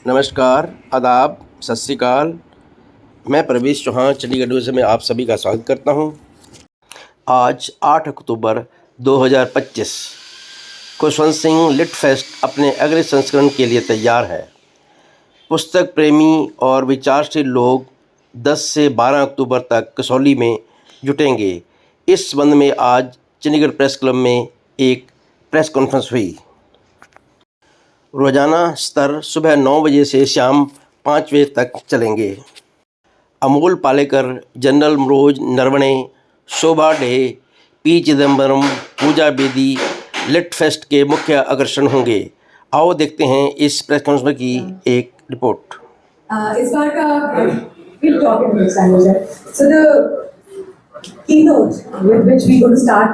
नमस्कार, आदाब, सत श्री अकाल। मैं प्रवेश चौहान चंडीगढ़ से में आप सभी का स्वागत करता हूं। आज 8 अक्टूबर 2025 खुशवंत सिंह लिटफेस्ट अपने अगले संस्करण के लिए तैयार है। पुस्तक प्रेमी और विचारशील लोग 10 से 12 अक्टूबर तक कसौली में जुटेंगे। इस संबंध में आज चंडीगढ़ प्रेस क्लब में एक प्रेस कॉन्फ्रेंस हुई। रोज़ाना स्तर सुबह 9 बजे से शाम 5 बजे तक चलेंगे। अमोल पालेकर, जनरल नरवण, शोभा डे, पी चिदम्बरम, पूजा बेदी लिटफेस्ट के मुख्य आकर्षण होंगे। आओ देखते हैं इस प्रेस कॉन्फ्रेंस की एक रिपोर्ट। इस बार का टॉक इन इंग्लिश लैंग्वेज है। So the keynote with which we going to start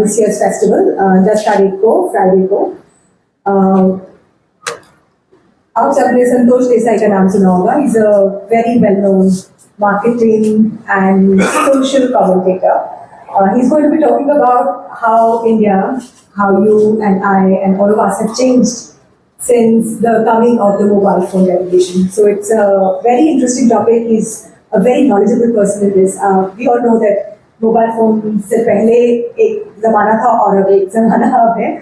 this year's festival 10 तारीख को फ्राइडे को आप सबने संतोष देसाई का नाम सुना होगा। He's a very well-known marketing and social commentator. He's going to be talking about how India, how you and I and all of us have changed since the coming of the mobile phone revolution. So it's a very interesting topic. He's a very knowledgeable person in this. We all know that mobile phone से पहले एक ज़माना था और अब एक ज़माना अब है.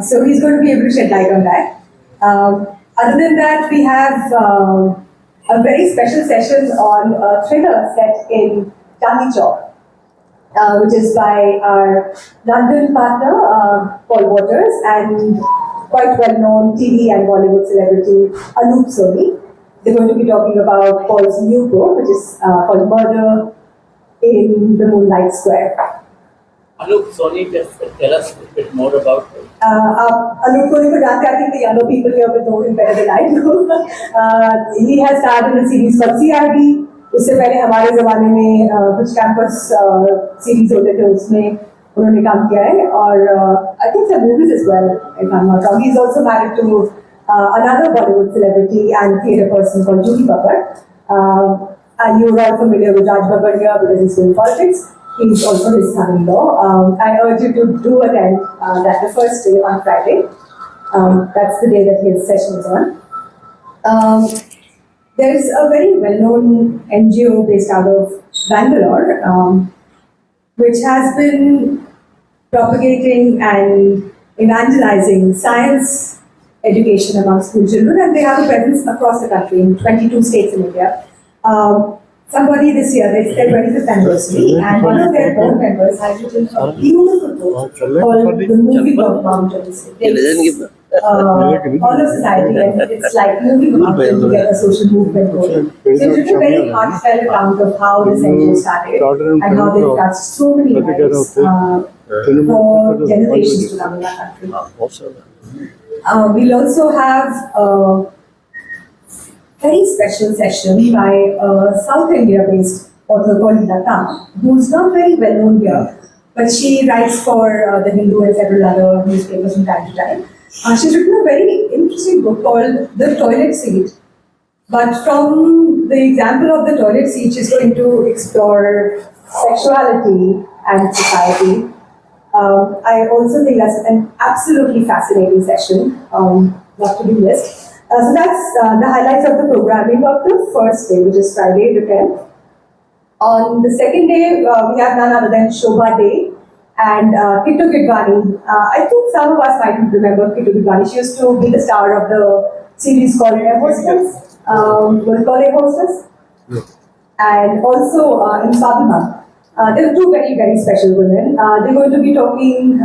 So he's going to be able to shed light on that. Other than that, we have a very special session on a thriller set in Chandni Chowk, which is by our London partner, Paul Waters, and quite well-known TV and Bollywood celebrity, Anup Soni. They're going to be talking about Paul's new book, which is called Murder in the Moonlight Square. Anup Soni, just tell us a bit more about him. Anup Soni ko jante, I think the younger people here will know him better than I do. He has starred in a series called CRD. उससे पहले हमारे ज़माने में कुछ campus series होते थे, उसमें उन्होंने काम किया है और I think some movies as well, if I'm not wrong. He's also married to another Bollywood celebrity and theatre person called Judy Babbar. And you're all familiar with Raj Babbar here because he's in politics. He's also his son-in-law. I urge you to do attend that the first day on Friday. That's the day that his session is on. There's a very well-known NGO based out of Bangalore, which has been propagating and evangelizing science education among school children, and they have a presence across the country in 22 states in India. Somebody this year, it's their 25th anniversary, and one of their board members has written a beautiful book called The Moving of Mountains. It takes all of society, and it's like moving a mountain to get a social movement going. So it's written a very heartfelt account of how this NGO started and how they've touched so many lives for generations to come in our country. We'll also have very special session by a South India-based author called Lata, who's not very well known here, but she writes for The Hindu and several other newspapers from time to time. She's written a very interesting book called The Toilet Seat. But from the example of the toilet seat, she's going to explore sexuality and society. I also think that's an absolutely fascinating session, not to be missed. So that's the highlights of the programming of the first day, which is Friday the 10th. On the second day, we have none other than Shobha Day and Kittu Kidwani. I think some of us might remember Kittu Kidwani. She used to be the star of the series called Air Hostess. We'll call Air Hostess. And also in Fatima. There are two very, very special women. They're going to be talking,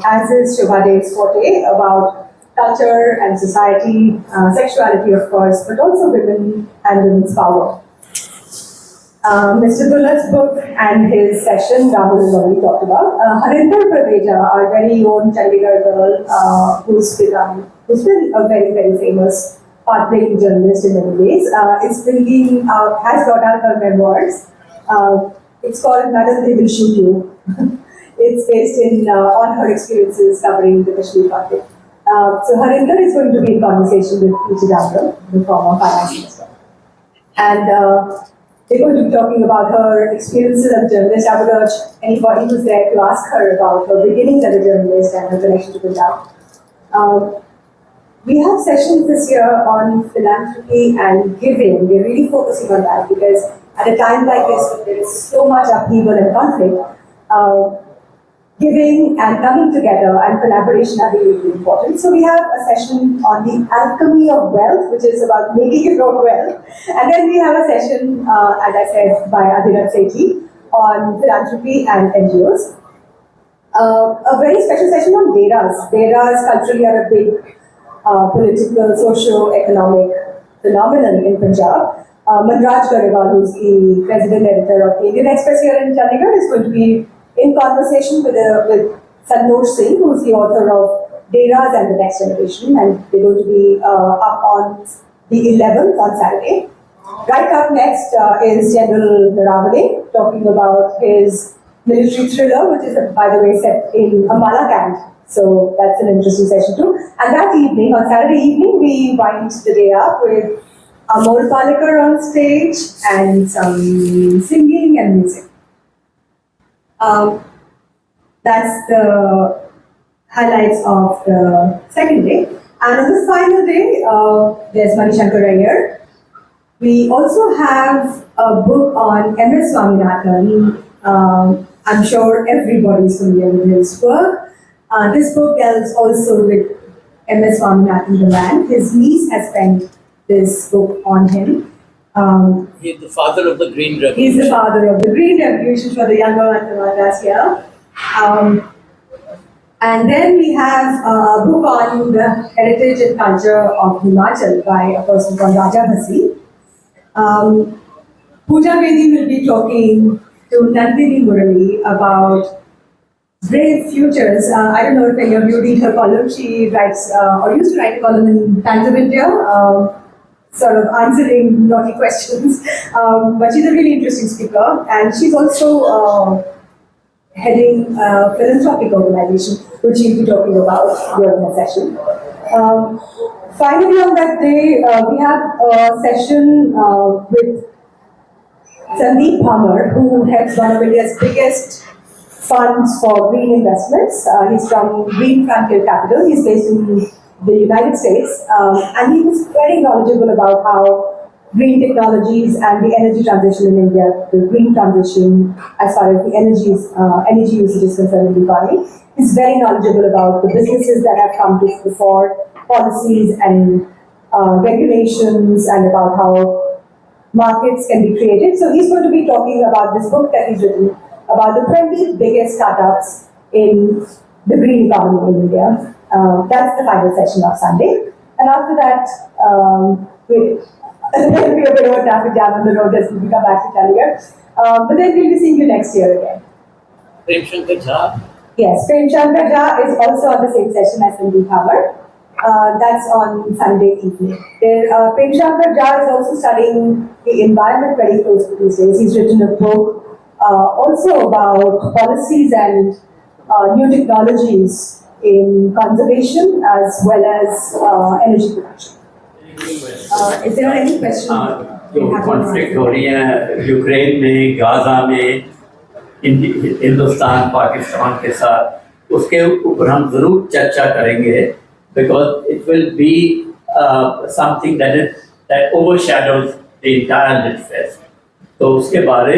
as is Shobha Day's forte, about culture and society, sexuality of course, but also women and women's power. Mr. Dullat's book and his session, Rahul has already talked about. Harinder Pradeja, our very own Chandigarh girl, who's been a very, very famous path-breaking journalist in many ways, has brought out her memoirs. It's called Madam They Will Shoot You. It's based on her experiences covering the Kashmir conflict. So Harinder is going to be in conversation with P. Chandigarh, the former finance minister. And they're going to be talking about her experiences as a journalist. I would urge anybody who's there to ask her about her beginnings as a journalist and her connection to Punjab. We have sessions this year on philanthropy and giving. We're really focusing on that because at a time like this, when there is so much upheaval and conflict, giving and coming together and collaboration are really, really important. So we have a session on the alchemy of wealth, which is about making it grow wealth. And then we have a session, as I said, by Adhirat Sethi on philanthropy and NGOs. A very special session on Vedas. Vedas culturally are a big political, socio-economic phenomenon in Punjab. Manraj Garewal, who's the president editor of the Indian Express here in Chandigarh, is going to be in conversation with Santosh Singh, who's the author of Vedas and the Next Generation, and they're going to be up on the 11th on Saturday. Right up next is General Rahul talking about his military thriller, which is, by the way, set in Ambala camp. So that's an interesting session too. And that evening, on Saturday evening, we wind the day up with Palekar on stage and some singing and music. That's the highlights of the second day. And on the final day, there's Manishankar Iyer. We also have a book on M.S. Swaminathan. I'm sure everybody's familiar with his work. This book deals also with M.S. Swaminathan, the man. His niece has penned this book on him. He's the father of the Green Revolution. He's the father of the Green Revolution for the younger Mathematas here. And then we have a book on the heritage and culture of Himachal by a person called Raja Bhasi. Pooja Bedi will be talking to Nandini Murali about brave futures. I don't know if any of you read her column. She writes, or used to write a column in Times of India, sort of answering naughty questions. But she's a really interesting speaker, and she's also heading a philanthropic organization, which she'll be talking about during the session. Finally, on that day, we have a session with Sandeep Bhamar, who heads one of India's biggest funds for green investments. He's from Green Frontier Capital. He's based in the United States, and he was very knowledgeable about how green technologies and the energy transition in India, the green transition as far as the energy usage is concerned in the economy. He's very knowledgeable about the businesses that have come to the fore, policies and regulations, and about how markets can be created. So he's going to be talking about this book that he's written about the 20 biggest startups in the green economy in India. That's the final session of Sunday. And after that, we have a bit of a traffic jam on the road as we come back to Chandigarh. But then we'll be seeing you next year again. Prem Shankar Jha. Yes, Prem Shankar Jha is also on the same session as Sandeep Bhamar. That's on Sunday evening. Prem Shankar Jha is also studying the environment very closely these days. He's written a book also about policies and new technologies in conservation as well as energy production. Is there any question? जो conflict हो रही है Ukraine में, Gaza में, हिंदुस्तान पाकिस्तान के साथ, उसके ऊपर हम ज़रूर चर्चा करेंगे, because it will be something that overshadows the entire Litfest. तो उसके बारे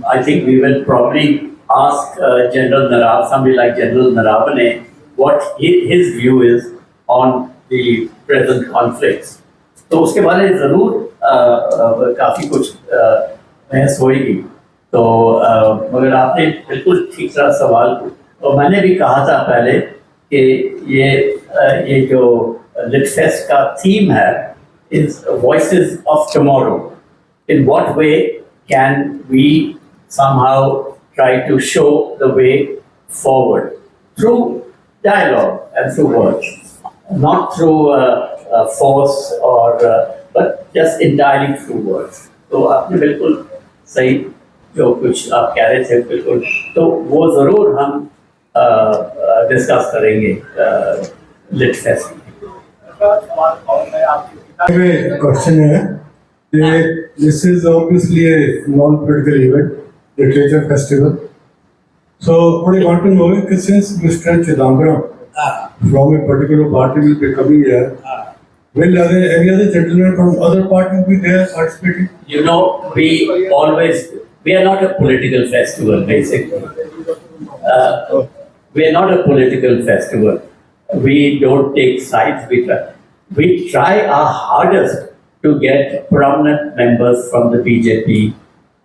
I think we will probably ask General Narav, somebody like General Naravane, what his view is on the present conflicts. तो उसके बारे में ज़रूर काफ़ी कुछ बहस होएगी. तो मगर आपने बिल्कुल ठीक तरह सवाल, और मैंने भी कहा था पहले कि ये जो लिटफेस्ट का थीम है is voices of tomorrow. In what way can we somehow try to show the way forward through dialogue and through words, not through force or but just entirely through words. तो आपने बिल्कुल सही जो कुछ आप कह रहे थे बिल्कुल, तो वो ज़रूर हम डिस्कस करेंगे लिटफेस्ट में. Question है, this is obviously a non-political event, literature festival. So what I want to know is, since Mr. Chidambaram from a particular party will be coming here. Will any other gentlemen from other parties be there participating? You know, we are not a political festival, basically. We are not a political festival. We don't take sides. We try our hardest to get prominent members from the BJP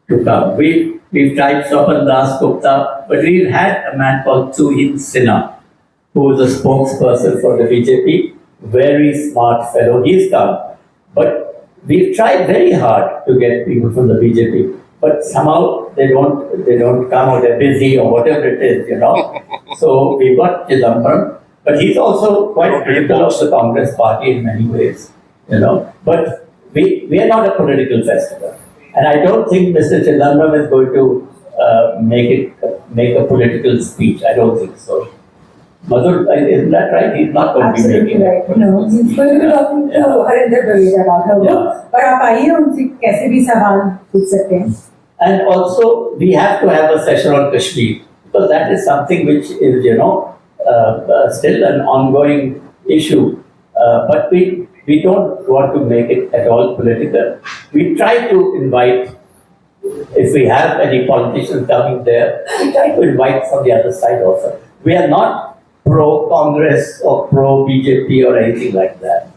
to come. We've tried Swapan Das Gupta, but we've had a man called Suhin Sinha, who is a spokesperson for the BJP. Very smart fellow. He's come. But we've tried very hard to get people from the BJP. But somehow they don't come, or they're busy or whatever it is, you know. So we've got Chidambaram, but he's also quite critical of the Congress party in many ways, you know. But we are not a political festival. And I don't think Mr. Chidambaram is going to make a political speech. I don't think so. Madhur, isn't that right? He's not going to be making right. No, he's going to be talking to Harinder Dhavija about her work. But आप आइए उनसे कैसे भी सवाल पूछ सकते हैं. And also, we have to have a session on Kashmir, because that is something which is, you know, still an ongoing issue. But we don't want to make it at all political. We try to invite, if we have any politicians coming there, we try to invite from the other side also. We are not pro-Congress or pro-BJP or anything like that.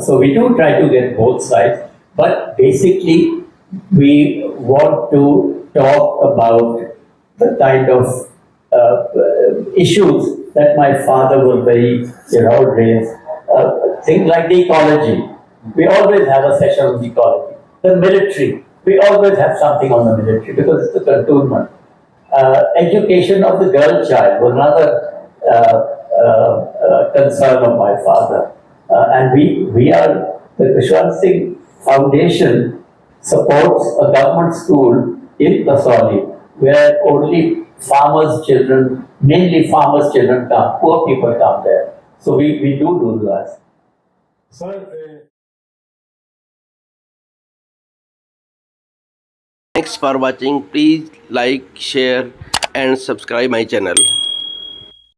So we do try to get both sides, but basically we want to talk about the kind of issues that my father was very, you know, raised. Things like the ecology. We always have a session on the ecology. The military. We always have something on the military because it's the cantonment. Education of the girl child was another concern of my father. And we are, the KHUSHWANT Singh Foundation supports a government school in Kasauli where only farmers' children, mainly farmers' children come, poor people come there. So we do that. Sir, Thanks for watching. Please like, share and subscribe my channel.